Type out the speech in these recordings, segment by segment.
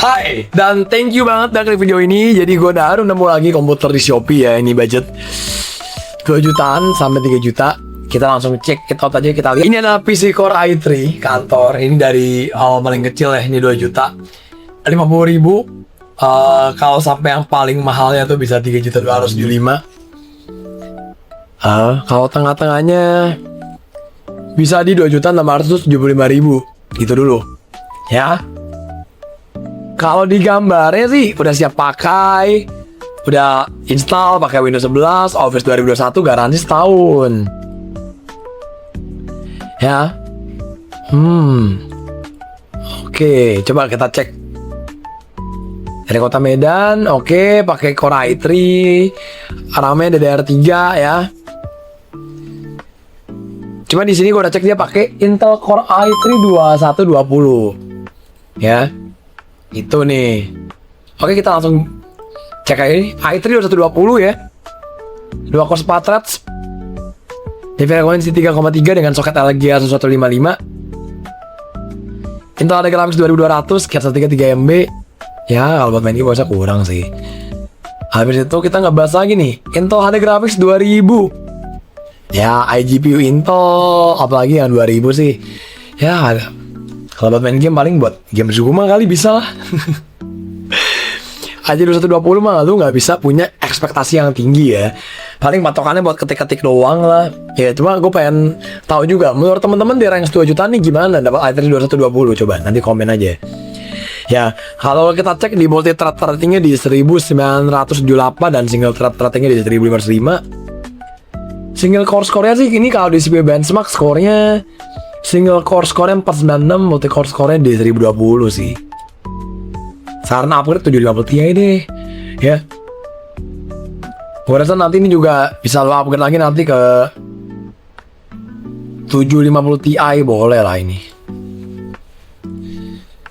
Hai, dan thank you banget udah klik video ini. Jadi gue baru nemu lagi komputer di Shopee ya. Ini budget 2 jutaan sampai 3 juta. Kita langsung check it out aja, kita lihat. Ini adalah PC Core i3 kantor. Ini dari paling kecil ya, ini 2 juta 50 ribu. Kalau sampai yang paling mahalnya tuh bisa 3 juta 275. Kalau tengah-tengahnya bisa di 2 juta 675 ribu. Gitu dulu ya. Kalau di gambarnya sih udah siap pakai, udah install pakai Windows 11, Office 2021, garansi setahun. Ya. Oke, coba kita cek. Dari kota Medan, oke, pakai Core i3, RAM-nya DDR3 ya. Cuma di sini gue udah cek dia pakai Intel Core i3 2120. Ya. Itu nih. Oke, kita langsung cek aja ini. i3 2120 ya. 2 core 4 threads. Di frekuensi 3,3 dengan soket LGA 1155. Intel ada grafis 2200, CAT 3 MB. Ya, kalau buat main game bisa kurang sih. Habis itu kita ngebahas lagi nih. Intel HD Graphics 2000. Ya, iGPU Intel, apalagi yang 2000 sih. Ya, kalau buat main game paling buat game Zuma kali bisa lah. Aja 2120 mah lu nggak bisa punya ekspektasi yang tinggi ya. Paling patokannya buat ketik-ketik doang lah. Ya cuma gue pengen tahu juga menurut teman-teman di range 2 jutaan nih gimana dapat i3 2120, coba nanti komen aja. Ya, kalau kita cek di multi thread ratingnya di 1978 dan single thread ratingnya di 1505. Single core score-nya sih ini kalau di CPU benchmark skornya single core score-nya 496, multi core score-nya di 1020 sih. Saran upgrade 750 Ti deh. Ya. Gue rasa nanti ini juga bisa lo upgrade lagi nanti ke 750 Ti, boleh lah ini.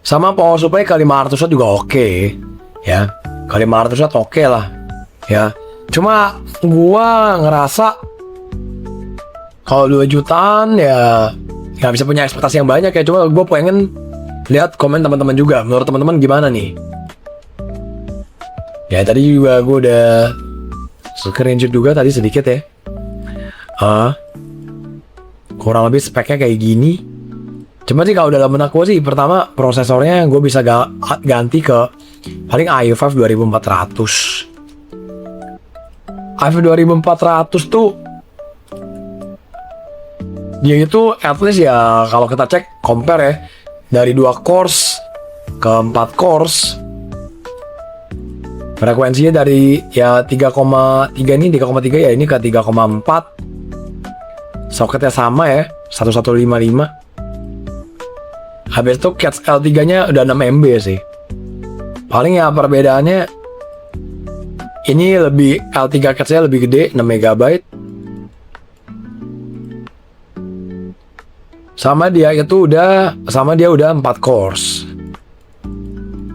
Sama power supply ke 500 watt juga oke. Ya. Ke 500 watt oke lah. Ya. Cuma gua ngerasa kalau 2 jutaan ya nggak bisa punya ekspektasi yang banyak ya. Cuma gue pengen lihat komen teman-teman juga. Menurut teman-teman gimana nih? Ya tadi juga gue udah screenshot juga tadi sedikit ya. Kurang lebih speknya kayak gini. Cuma sih kalau dalam benak gue sih pertama prosesornya gue bisa ganti ke paling i5 2400. i5 2400 tuh dia itu at least ya kalau kita cek compare ya dari 2 cores ke 4 cores frekuensinya dari ya 3,3 ini 3,3 ya ini ke 3,4 soketnya sama ya 1155. Habis itu CAT L3 nya udah 6 MB sih. Paling ya perbedaannya ini lebih L3 CAT nya lebih gede 6 MB. Sama dia udah 4 cores.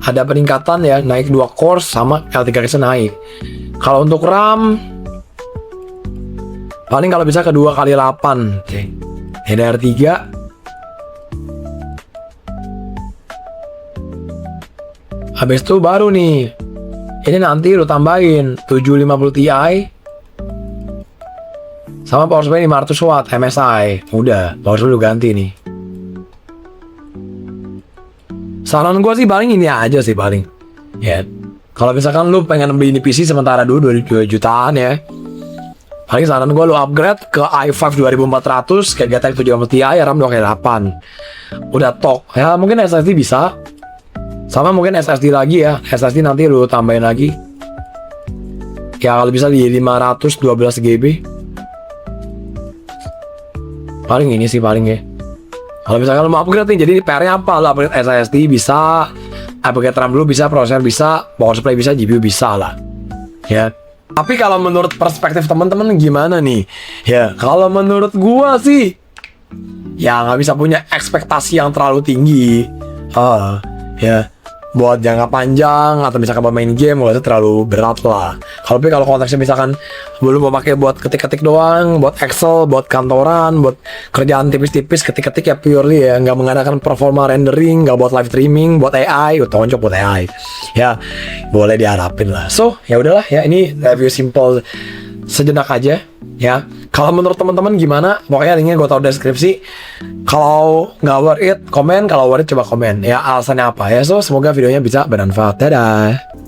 Ada peningkatan ya, naik 2 cores sama L3 nya naik. Kalau untuk RAM paling kalau bisa ke 2 kali 8. DDR3 habis itu baru nih. Ini nanti lu tambahin 750 Ti sama power supply 500 watt MSI. Udah, power supply lu ganti nih. Saran gue sih paling ini aja sih paling. Ya. Kalau misalkan lu pengen beli ini PC sementara dulu 2 jutaan ya. Paling saran gue lu upgrade ke i5 2400 kayak GTX 750 Ti, RAM 2x8. Udah tok. Ya mungkin SSD bisa. Sama mungkin SSD lagi ya. SSD nanti lu tambahin lagi. Ya kalau bisa di 512 GB. Paling ini sih paling ya. Kalau misalkan lu mau upgrade nih, jadi PR-nya apa? Lu upgrade SSD bisa, upgrade RAM dulu bisa, prosesor bisa, power supply bisa, GPU bisa lah. Ya. Tapi kalau menurut perspektif teman-teman gimana nih? Ya, kalau menurut gua sih ya nggak bisa punya ekspektasi yang terlalu tinggi. Ya. buat jangka panjang atau misalkan buat main game, gak usah terlalu berat lah. Kalau konteksnya misalkan belum mau pakai buat ketik-ketik doang, buat Excel, buat kantoran, buat kerjaan tipis-tipis, ketik-ketik ya purely ya, nggak mengadakan performa rendering, nggak buat live streaming, buat AI, tonjok buat AI, ya boleh diharapin lah. So ya udahlah ya, ini review simple sejenak aja ya. Kalau menurut teman-teman gimana? Pokoknya linknya gue taruh deskripsi. Kalau nggak worth it, komen. Kalau worth it, coba komen ya alasannya apa ya. So semoga videonya bisa bermanfaat. Dadah.